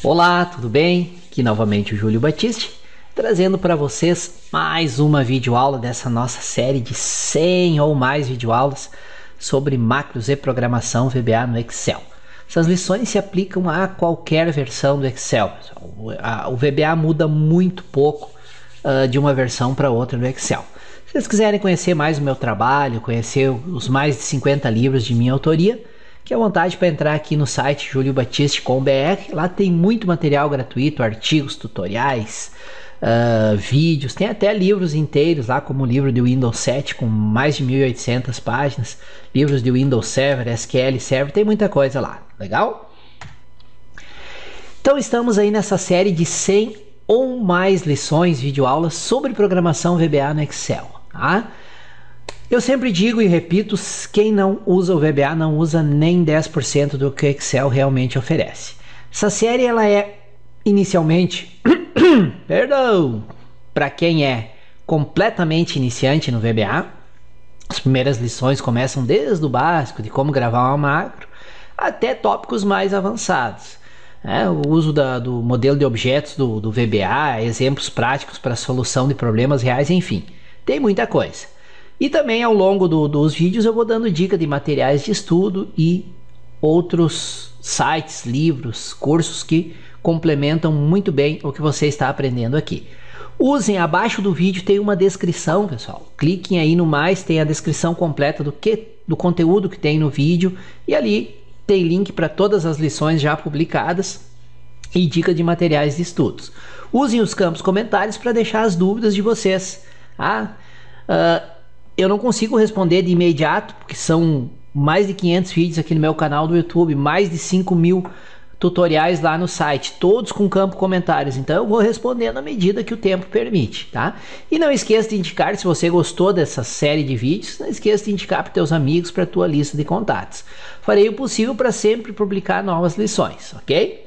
Olá, tudo bem? Aqui novamente o Júlio Batiste, trazendo para vocês mais uma videoaula dessa nossa série de 100 ou mais videoaulas sobre macros e programação VBA no Excel. Essas lições se aplicam a qualquer versão do Excel. O VBA muda muito pouco de uma versão para outra do Excel. Se vocês quiserem conhecer mais o meu trabalho, conhecer os mais de 50 livros de minha autoria, fique à vontade para entrar aqui no site juliobatiste.com.br. Lá tem muito material gratuito, artigos, tutoriais, vídeos, tem até livros inteiros lá, como o livro de Windows 7 com mais de 1.800 páginas, livros de Windows Server, SQL Server, tem muita coisa lá, legal? Então estamos aí nessa série de 100 ou mais lições, videoaulas sobre programação VBA no Excel, tá? Eu sempre digo e repito, quem não usa o VBA não usa nem 10% do que o Excel realmente oferece. Essa série ela é inicialmente, perdão, para quem é completamente iniciante no VBA. As primeiras lições começam desde o básico, de como gravar uma macro, até tópicos mais avançados. O uso do modelo de objetos do VBA, exemplos práticos para solução de problemas reais, enfim, tem muita coisa. E também ao longo dos vídeos eu vou dando dica de materiais de estudo e outros sites, livros, cursos que complementam muito bem o que você está aprendendo aqui. Usem, abaixo do vídeo tem uma descrição, pessoal. Cliquem aí no mais, tem a descrição completa do conteúdo que tem no vídeo. E ali tem link para todas as lições já publicadas e dica de materiais de estudos. Usem os campos comentários para deixar as dúvidas de vocês. Eu não consigo responder de imediato, porque são mais de 500 vídeos aqui no meu canal do YouTube, mais de 5.000 tutoriais lá no site, todos com campo comentários. Então eu vou respondendo à medida que o tempo permite, tá? E não esqueça de indicar, se você gostou dessa série de vídeos, não esqueça de indicar para teus amigos, para a tua lista de contatos. Farei o possível para sempre publicar novas lições, ok?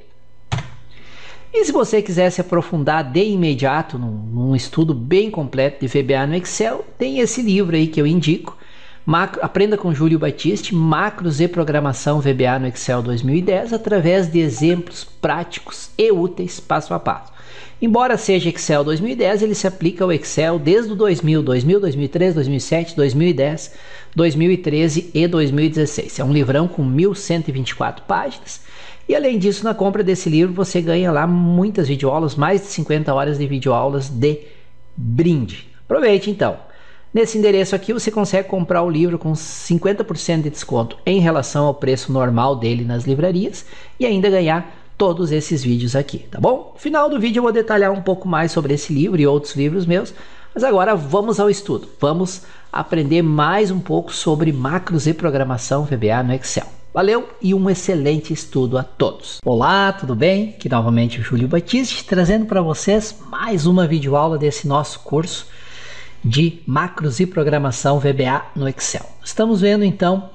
E se você quiser se aprofundar de imediato num estudo bem completo de VBA no Excel, tem esse livro aí que eu indico, Aprenda com Júlio Batiste, Macros e Programação VBA no Excel 2010, através de exemplos práticos e úteis passo a passo. Embora seja Excel 2010, ele se aplica ao Excel desde o 2000, 2003, 2007, 2010, 2013 e 2016. É um livrão com 1.124 páginas. E além disso, na compra desse livro você ganha lá muitas videoaulas, mais de 50 horas de videoaulas de brinde. Aproveite então. Nesse endereço aqui você consegue comprar o livro com 50% de desconto em relação ao preço normal dele nas livrarias e ainda ganhar todos esses vídeos aqui, tá bom? No final do vídeo eu vou detalhar um pouco mais sobre esse livro e outros livros meus, mas agora vamos ao estudo. Vamos aprender mais um pouco sobre macros e programação VBA no Excel. Valeu e um excelente estudo a todos. Olá, tudo bem? Aqui novamente o Júlio Batiste, trazendo para vocês mais uma videoaula desse nosso curso de macros e programação VBA no Excel. Estamos vendo então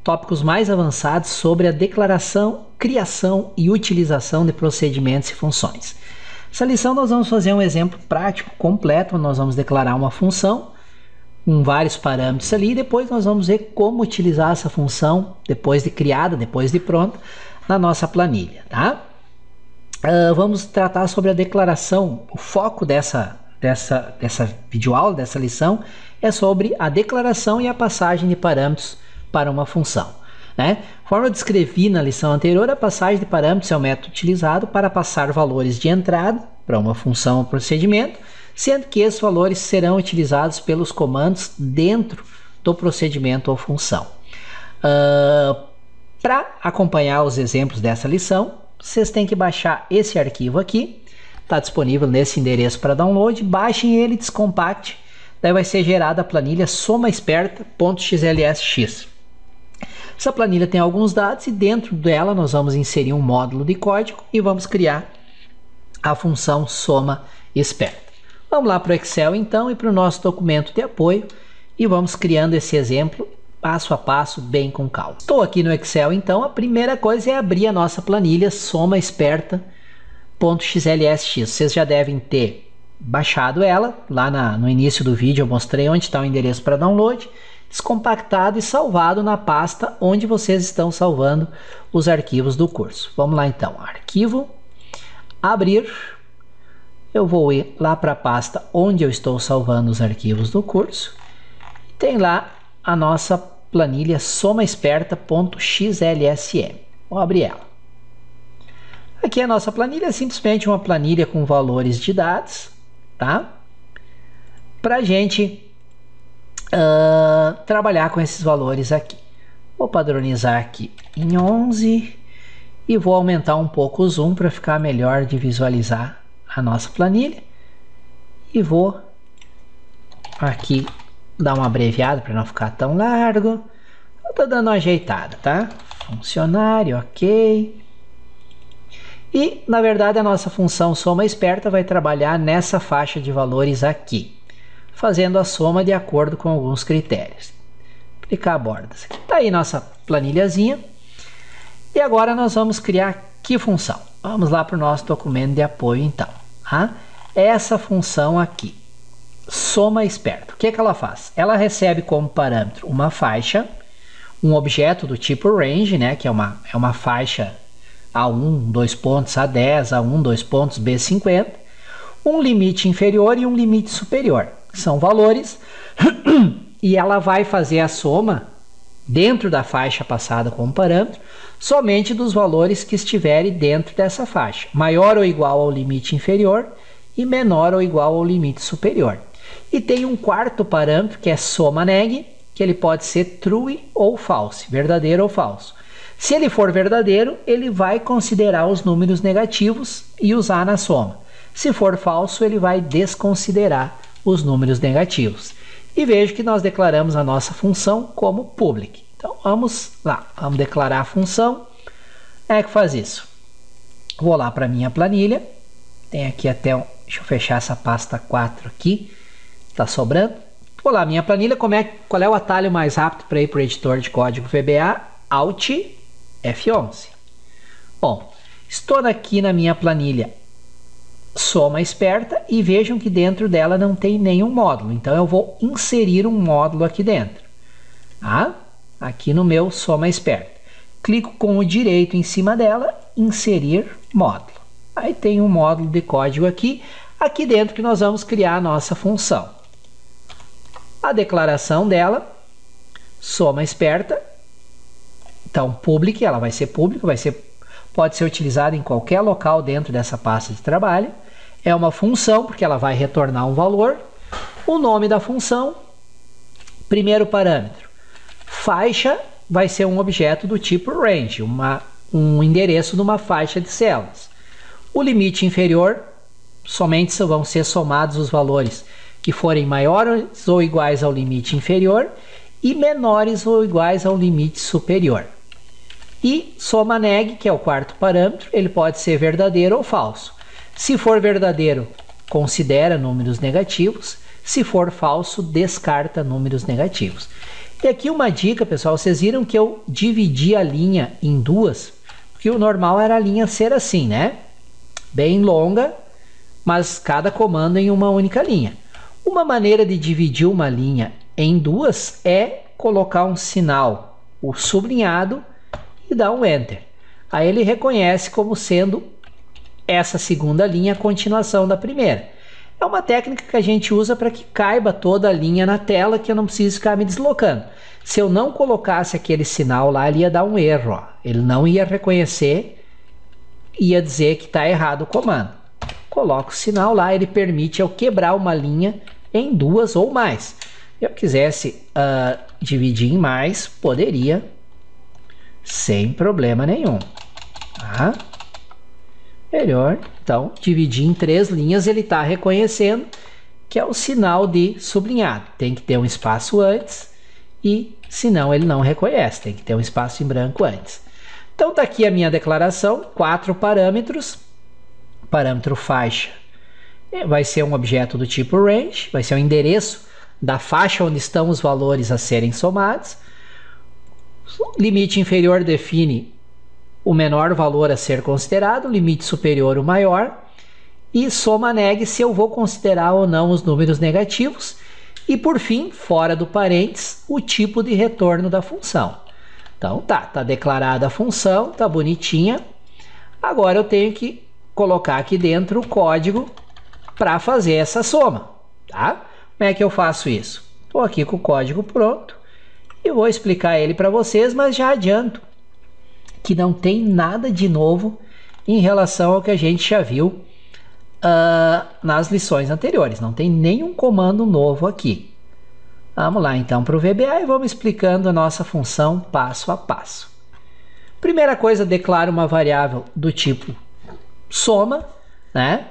tópicos mais avançados sobre a declaração, criação e utilização de procedimentos e funções. Essa lição nós vamos fazer um exemplo prático completo, nós vamos declarar uma função com vários parâmetros ali e depois nós vamos ver como utilizar essa função depois de criada, depois de pronta, na nossa planilha, tá? Vamos tratar sobre a declaração. O foco dessa videoaula, dessa lição, é sobre a declaração e a passagem de parâmetros para uma função, né? Conforme eu descrevi na lição anterior, a passagem de parâmetros é o método utilizado para passar valores de entrada para uma função ou procedimento, sendo que esses valores serão utilizados pelos comandos dentro do procedimento ou função. Para acompanhar os exemplos dessa lição, vocês têm que baixar esse arquivo aqui. Está disponível nesse endereço para download. Baixem ele, descompacte. Daí vai ser gerada a planilha somaesperta.xlsx. Essa planilha tem alguns dados e dentro dela nós vamos inserir um módulo de código e vamos criar a função somaesperta. Vamos lá para o Excel então e para o nosso documento de apoio e vamos criando esse exemplo passo a passo, bem com calma. Estou aqui no Excel então, a primeira coisa é abrir a nossa planilha somaesperta.xlsx. Vocês já devem ter baixado ela, lá no início do vídeo eu mostrei onde está o endereço para download, descompactado e salvado na pasta onde vocês estão salvando os arquivos do curso. Vamos lá então, arquivo, abrir, eu vou ir lá para a pasta onde eu estou salvando os arquivos do curso. Tem lá a nossa planilha somaesperta.xlsm. Vou abrir ela. Aqui a nossa planilha é simplesmente uma planilha com valores de dados, tá? Para a gente trabalhar com esses valores aqui. Vou padronizar aqui em 11 e vou aumentar um pouco o zoom para ficar melhor de visualizar a nossa planilha. E vou aqui dar uma abreviada para não ficar tão largo. Eu tô dando uma ajeitada, tá? Funcionário, ok. E, na verdade, a nossa função soma esperta vai trabalhar nessa faixa de valores aqui, fazendo a soma de acordo com alguns critérios. Aplicar bordas. Aqui tá aí nossa planilhazinha. E agora nós vamos criar que função? Vamos lá para o nosso documento de apoio, então. Tá? Essa função aqui, soma esperta. O que ela faz? Ela recebe como parâmetro uma faixa, um objeto do tipo range, né, que é uma faixa A1, 2 pontos, A10, A1, 2 pontos, B50, um limite inferior e um limite superior. São valores e ela vai fazer a soma dentro da faixa passada como parâmetro somente dos valores que estiverem dentro dessa faixa, maior ou igual ao limite inferior e menor ou igual ao limite superior. E tem um quarto parâmetro que é soma neg, que ele pode ser true ou false, verdadeiro ou falso. Se ele for verdadeiro, ele vai considerar os números negativos e usar na soma. Se for falso, ele vai desconsiderar os números negativos. E veja que nós declaramos a nossa função como public. Então vamos lá, vamos declarar a função. É que faz isso. Vou lá para a minha planilha. Tem aqui até, deixa eu fechar essa pasta 4 aqui, está sobrando. Vou lá, minha planilha, qual é o atalho mais rápido para ir para o editor de código VBA? Alt F11. Bom, estou aqui na minha planilha soma esperta e vejam que dentro dela não tem nenhum módulo. Então eu vou inserir um módulo aqui dentro. Tá? Aqui no meu soma esperta. Clico com o direito em cima dela, inserir módulo. Aí tem um módulo de código aqui dentro que nós vamos criar a nossa função. A declaração dela, soma esperta. Então, public, ela vai ser pública, pode ser utilizada em qualquer local dentro dessa pasta de trabalho. É uma função, porque ela vai retornar um valor. O nome da função, primeiro parâmetro. Faixa vai ser um objeto do tipo range, um endereço de uma faixa de células. O limite inferior, somente vão ser somados os valores que forem maiores ou iguais ao limite inferior e menores ou iguais ao limite superior. E soma neg, que é o quarto parâmetro, ele pode ser verdadeiro ou falso. Se for verdadeiro, considera números negativos. Se for falso, descarta números negativos. E aqui uma dica, pessoal, vocês viram que eu dividi a linha em duas, porque o normal era a linha ser assim, né? Bem longa, mas cada comando em uma única linha. Uma maneira de dividir uma linha em duas é colocar um sinal, o sublinhado, e dar um Enter. Aí ele reconhece como sendo essa segunda linha a continuação da primeira. É uma técnica que a gente usa para que caiba toda a linha na tela, que eu não preciso ficar me deslocando. Se eu não colocasse aquele sinal lá, ele ia dar um erro. Ó. Ele não ia reconhecer, ia dizer que está errado o comando. Coloco o sinal lá, ele permite eu quebrar uma linha em duas ou mais. Se eu quisesse dividir em mais, poderia, sem problema nenhum. Tá? Melhor, então, dividir em 3 linhas, ele está reconhecendo que é o sinal de sublinhado. Tem que ter um espaço antes e, senão, ele não reconhece. Tem que ter um espaço em branco antes. Então, está aqui a minha declaração, 4 parâmetros. Parâmetro faixa vai ser um objeto do tipo range, vai ser o endereço da faixa onde estão os valores a serem somados. Limite inferior define o menor valor a ser considerado, limite superior o maior, e soma neg se eu vou considerar ou não os números negativos, e por fim, fora do parênteses, o tipo de retorno da função. Então tá declarada a função, tá bonitinha. Agora eu tenho que colocar aqui dentro o código para fazer essa soma, tá? Como é que eu faço isso? Estou aqui com o código pronto e vou explicar ele para vocês, mas já adianto que não tem nada de novo em relação ao que a gente já viu nas lições anteriores. Não tem nenhum comando novo aqui. Vamos lá então para o VBA e vamos explicando a nossa função passo a passo. Primeira coisa, declaro uma variável do tipo soma, né?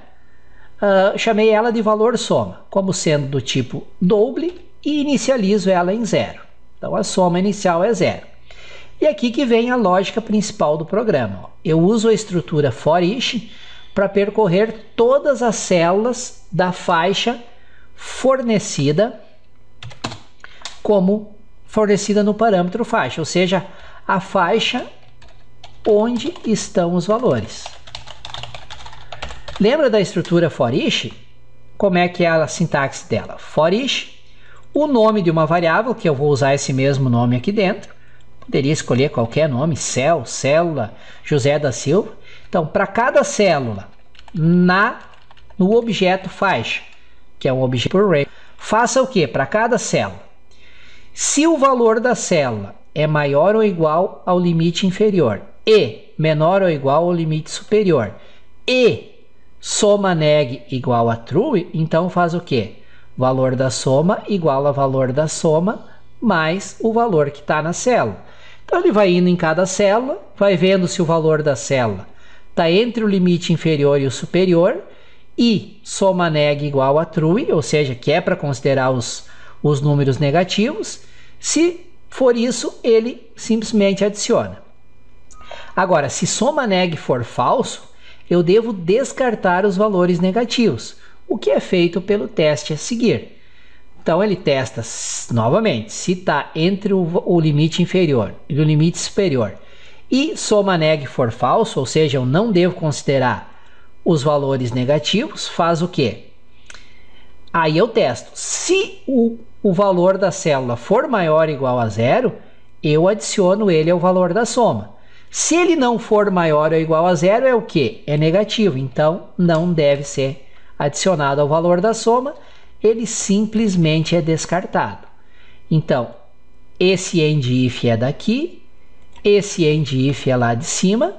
Chamei ela de valor soma, como sendo do tipo double e inicializo ela em 0. Então a soma inicial é 0. E aqui que vem a lógica principal do programa. Eu uso a estrutura for each para percorrer todas as células da faixa fornecida como fornecida no parâmetro faixa, ou seja, a faixa onde estão os valores. Lembra da estrutura for each? Como é que é a sintaxe dela? For each, o nome de uma variável, que eu vou usar esse mesmo nome aqui dentro. Poderia escolher qualquer nome, cell, célula, José da Silva. Então, para cada célula no objeto faixa, que é um objeto array, faça o quê? Para cada célula. Se o valor da célula é maior ou igual ao limite inferior e menor ou igual ao limite superior e soma neg igual a true, então faz o quê? Valor da soma igual a valor da soma mais o valor que está na célula. Então ele vai indo em cada célula, vai vendo se o valor da célula está entre o limite inferior e o superior e soma neg igual a true, ou seja, que é para considerar os números negativos. Se for isso, ele simplesmente adiciona. Agora, se soma neg for falso, eu devo descartar os valores negativos, o que é feito pelo teste a seguir. Então ele testa novamente se está entre o limite inferior e o limite superior e soma neg for falso, ou seja, eu não devo considerar os valores negativos, faz o quê? Aí eu testo. Se o valor da célula for maior ou igual a 0, eu adiciono ele ao valor da soma. Se ele não for maior ou igual a 0, é o quê? É negativo, então não deve ser adicionado ao valor da soma, ele simplesmente é descartado. Então, esse end if é daqui, esse end if é lá de cima,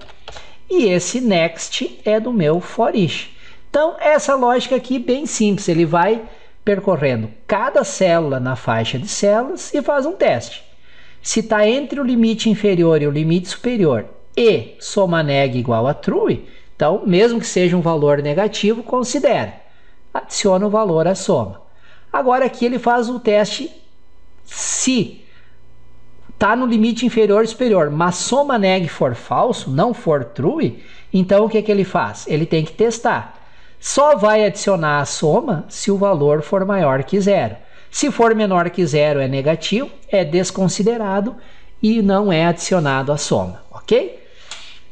e esse next é do meu for each. Então, essa lógica aqui bem simples, ele vai percorrendo cada célula na faixa de células e faz um teste. Se está entre o limite inferior e o limite superior e soma neg igual a true, então, mesmo que seja um valor negativo, considera. Adiciona o valor à soma. Agora aqui ele faz o teste se está no limite inferior e superior, mas soma neg for falso, não for true, então o que ele faz? Ele tem que testar. Só vai adicionar a soma se o valor for maior que 0. Se for menor que 0 é negativo, é desconsiderado e não é adicionado à soma, ok?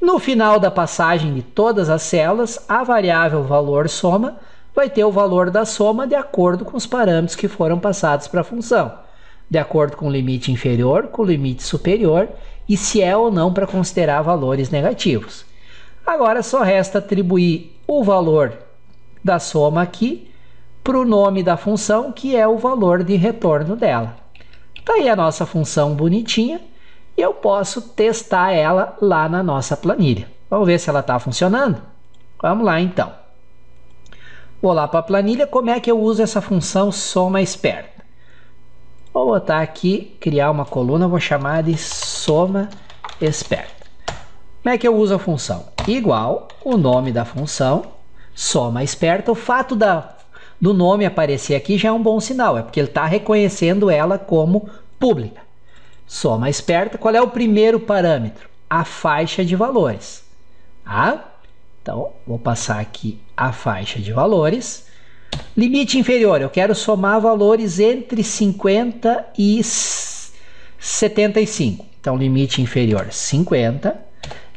No final da passagem de todas as células, a variável valor soma vai ter o valor da soma de acordo com os parâmetros que foram passados para a função, de acordo com o limite inferior, com o limite superior e se é ou não para considerar valores negativos. Agora só resta atribuir o valor da soma aqui para o nome da função, que é o valor de retorno dela. Está aí a nossa função bonitinha e eu posso testar ela lá na nossa planilha. Vamos ver se ela está funcionando? Vamos lá então. Vou lá para a planilha. Como é que eu uso essa função soma esperta? Vou botar aqui, criar uma coluna, vou chamar de soma esperta. Como é que eu uso a função? Igual o nome da função, soma esperta. O fato do nome aparecer aqui já é um bom sinal, é porque ele está reconhecendo ela como pública. Soma esperta, qual é o primeiro parâmetro? A faixa de valores. Tá? Então, vou passar aqui a faixa de valores. Limite inferior, eu quero somar valores entre 50 e 75. Então, limite inferior 50,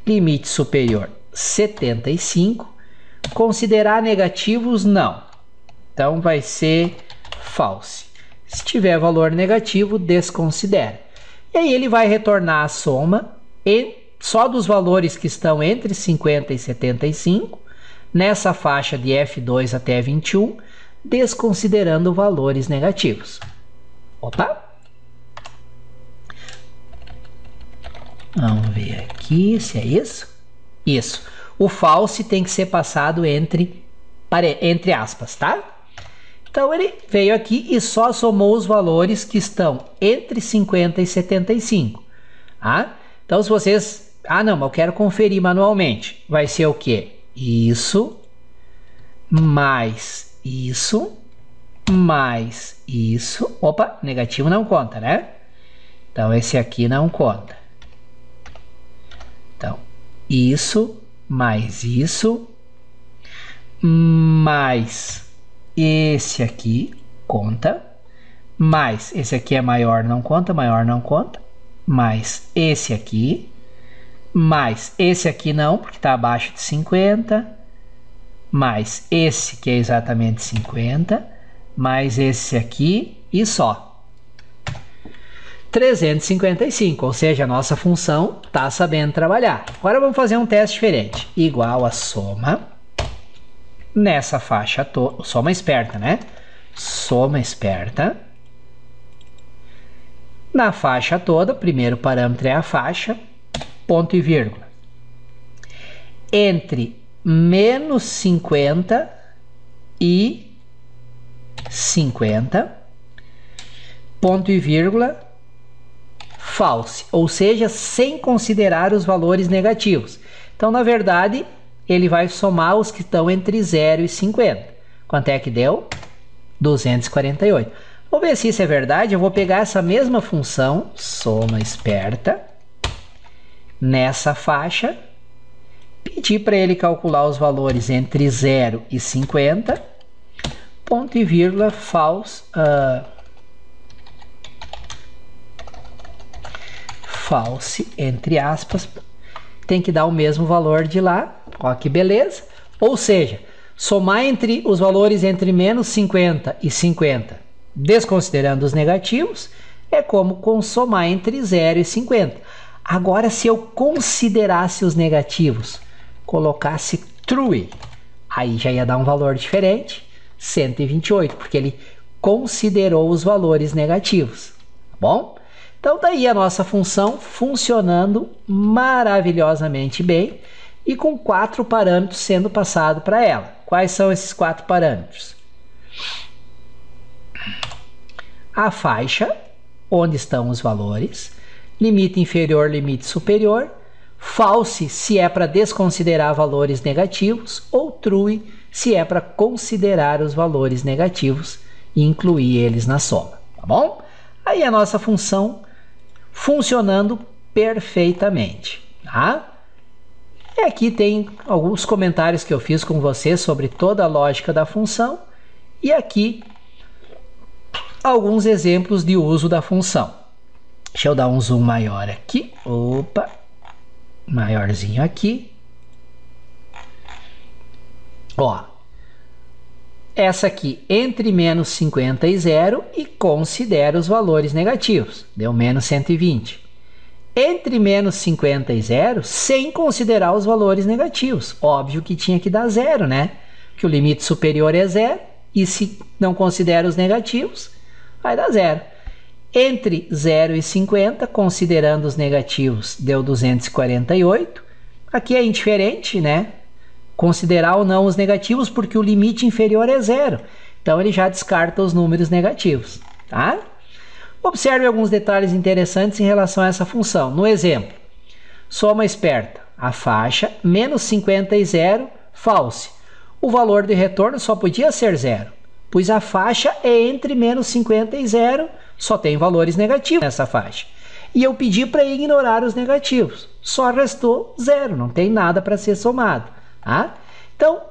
limite superior 75. Considerar negativos, não. Então, vai ser false. Se tiver valor negativo, desconsidera. E aí ele vai retornar a soma só dos valores que estão entre 50 e 75, nessa faixa de F2 até 21, desconsiderando valores negativos. Opa! Vamos ver aqui se é isso. Isso. O false tem que ser passado entre aspas, tá? Então ele veio aqui e só somou os valores que estão entre 50 e 75. Tá? Então se vocês... Ah, não, mas eu quero conferir manualmente. Vai ser o quê? Isso, mais isso, mais isso. Opa, negativo não conta, né? Então esse aqui não conta. Então, isso, mais esse aqui conta, mais esse aqui é maior, não conta, mais esse aqui, mais esse aqui não, porque está abaixo de 50, mais esse que é exatamente 50, mais esse aqui e só. 355, ou seja, a nossa função está sabendo trabalhar. Agora vamos fazer um teste diferente. Igual a soma nessa faixa toda, soma esperta, né? Soma esperta. Na faixa toda, primeiro parâmetro é a faixa, ponto e vírgula. Entre menos 50 e 50, ponto e vírgula, false, ou seja, sem considerar os valores negativos. Então, na verdade, ele vai somar os que estão entre 0 e 50. Quanto é que deu? 248. Vamos ver se isso é verdade. Eu vou pegar essa mesma função, soma esperta, nessa faixa, pedir para ele calcular os valores entre 0 e 50, ponto e vírgula, false, false, entre aspas, tem que dar o mesmo valor de lá. Ó, que beleza. Ou seja, somar entre os valores entre menos 50 e 50, desconsiderando os negativos, é como somar entre 0 e 50. Agora, se eu considerasse os negativos, colocasse true, aí já ia dar um valor diferente, 128, porque ele considerou os valores negativos. Tá bom? Então, daí a nossa função funcionando maravilhosamente bem e com 4 parâmetros sendo passado para ela. Quais são esses 4 parâmetros? A faixa, onde estão os valores, limite inferior, limite superior, false se é para desconsiderar valores negativos ou true se é para considerar os valores negativos e incluir eles na soma, tá bom? Aí a nossa função funcionando perfeitamente, tá? E aqui tem alguns comentários que eu fiz com você sobre toda a lógica da função e aqui alguns exemplos de uso da função. Deixa eu dar um zoom maior aqui. Opa, maiorzinho aqui. Ó, essa aqui entre menos 50 e 0 e considera os valores negativos. Deu menos 120. Entre menos 50 e 0, sem considerar os valores negativos. Óbvio que tinha que dar 0, né? Que o limite superior é 0 e se não considera os negativos, vai dar 0. Entre 0 e 50, considerando os negativos, deu 248. Aqui é indiferente, né? Considerar ou não os negativos, porque o limite inferior é 0. Então, ele já descarta os números negativos, tá? Observe alguns detalhes interessantes em relação a essa função. No exemplo, soma esperta, a faixa, menos 50 e 0, false. O valor de retorno só podia ser 0, pois a faixa é entre menos 50 e 0, só tem valores negativos nessa faixa. E eu pedi para ignorar os negativos, só restou 0, não tem nada para ser somado. Tá? Então,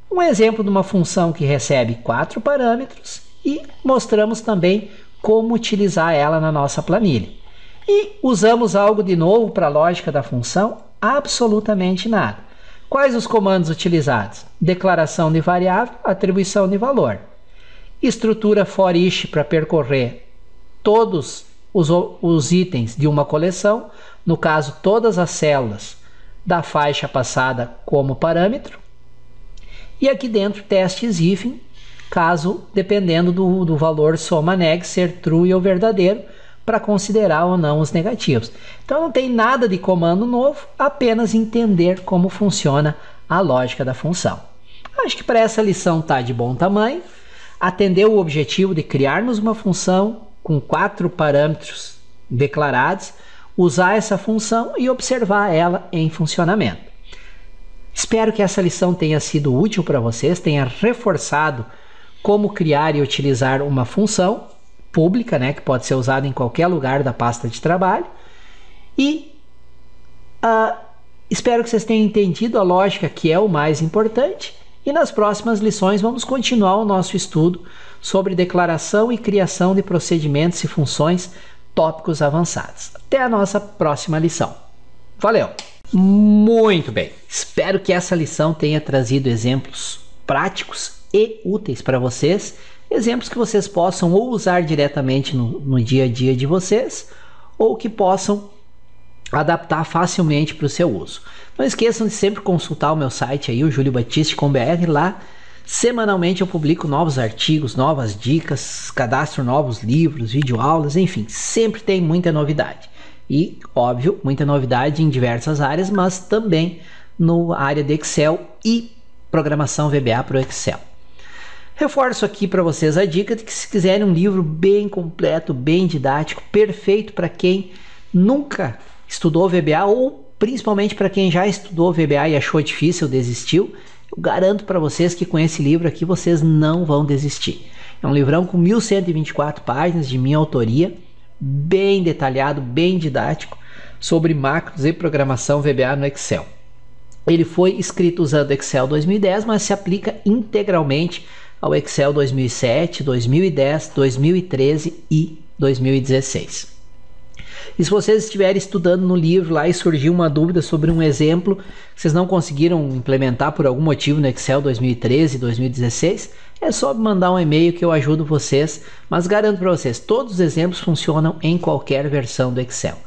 um exemplo de uma função que recebe 4 parâmetros e mostramos também como utilizar ela na nossa planilha. E usamos algo de novo para a lógica da função? Absolutamente nada. Quais os comandos utilizados? Declaração de variável, atribuição de valor. Estrutura for each para percorrer todos os itens de uma coleção, no caso, todas as células da faixa passada como parâmetro. E aqui dentro, testes hífen, caso, dependendo do valor soma-neg, ser true ou verdadeiro, para considerar ou não os negativos. Então não tem nada de comando novo, apenas entender como funciona a lógica da função. Acho que para essa lição está de bom tamanho. Atendeu o objetivo de criarmos uma função com 4 parâmetros declarados, usar essa função e observar ela em funcionamento. Espero que essa lição tenha sido útil para vocês, tenha reforçado como criar e utilizar uma função pública, né, que pode ser usada em qualquer lugar da pasta de trabalho. E espero que vocês tenham entendido a lógica, que é o mais importante. E nas próximas lições vamos continuar o nosso estudo sobre declaração e criação de procedimentos e funções, tópicos avançados. Até a nossa próxima lição. Valeu! Muito bem! Espero que essa lição tenha trazido exemplos práticos e úteis para vocês, exemplos que vocês possam ou usar diretamente no dia a dia de vocês, ou que possam adaptar facilmente para o seu uso. Não esqueçam de sempre consultar o meu site aí, o juliobatiste.com.br. Lá semanalmente eu publico novos artigos, novas dicas, cadastro novos livros, videoaulas, enfim, sempre tem muita novidade. E, óbvio, muita novidade em diversas áreas, mas também na área de Excel e programação VBA para o Excel. Reforço aqui para vocês a dica de que, se quiserem um livro bem completo, bem didático, perfeito para quem nunca estudou VBA ou principalmente para quem já estudou VBA e achou difícil, desistiu, eu garanto para vocês que com esse livro aqui vocês não vão desistir. É um livrão com 1124 páginas de minha autoria, bem detalhado, bem didático, sobre macros e programação VBA no Excel. Ele foi escrito usando Excel 2010, mas se aplica integralmente ao Excel 2007, 2010, 2013 e 2016. E se vocês estiverem estudando no livro lá e surgiu uma dúvida sobre um exemplo que vocês não conseguiram implementar por algum motivo no Excel 2013 e 2016, é só mandar um e-mail que eu ajudo vocês, mas garanto para vocês, todos os exemplos funcionam em qualquer versão do Excel.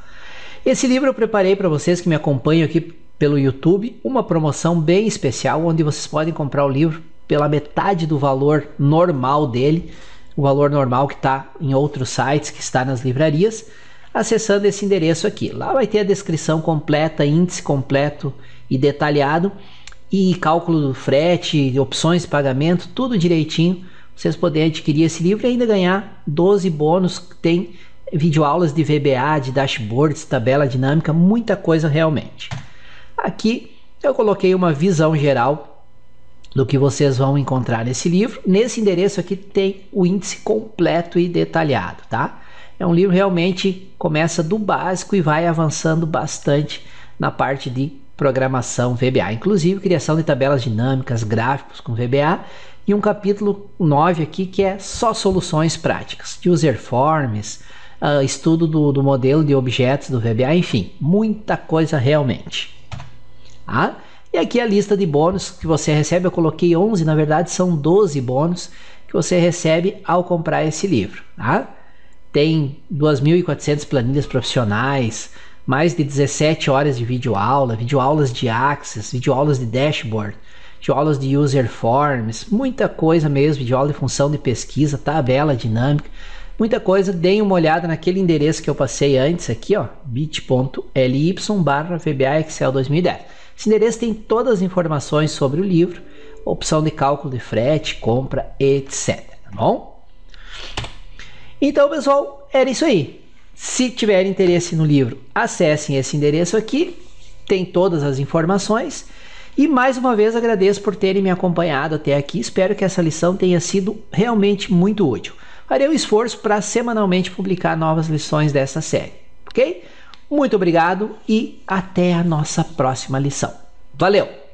Esse livro eu preparei para vocês que me acompanham aqui pelo YouTube, uma promoção bem especial, onde vocês podem comprar o livro pela metade do valor normal dele, o valor normal que está em outros sites, que está nas livrarias, acessando esse endereço aqui. Lá vai ter a descrição completa, índice completo e detalhado, e cálculo do frete, opções de pagamento, tudo direitinho. Vocês podem adquirir esse livro e ainda ganhar 12 bônus, que tem videoaulas de VBA, de dashboards, tabela dinâmica, muita coisa realmente. Aqui eu coloquei uma visão geral do que vocês vão encontrar nesse livro. Nesse endereço aqui tem o índice completo e detalhado, tá? É um livro realmente começa do básico e vai avançando bastante na parte de programação VBA, inclusive criação de tabelas dinâmicas, gráficos com VBA, e um capítulo 9 aqui que é só soluções práticas, de user forms, estudo do modelo de objetos do VBA, enfim, muita coisa realmente. E aqui a lista de bônus que você recebe, eu coloquei 11, na verdade são 12 bônus que você recebe ao comprar esse livro. Tem 2.400 planilhas profissionais, mais de 17 horas de videoaula, videoaulas de Access, videoaulas de Dashboard, videoaulas de User Forms, muita coisa mesmo, videoaula de função de pesquisa, tabela dinâmica, muita coisa. Deem uma olhada naquele endereço que eu passei antes aqui, ó, bit.ly/VBA Excel 2010. Esse endereço tem todas as informações sobre o livro, opção de cálculo de frete, compra, etc. Tá bom? Então, pessoal, era isso aí. Se tiver interesse no livro, acessem esse endereço aqui, tem todas as informações. E mais uma vez agradeço por terem me acompanhado até aqui. Espero que essa lição tenha sido realmente muito útil. Farei um esforço para semanalmente publicar novas lições dessa série, ok? Muito obrigado e até a nossa próxima lição. Valeu!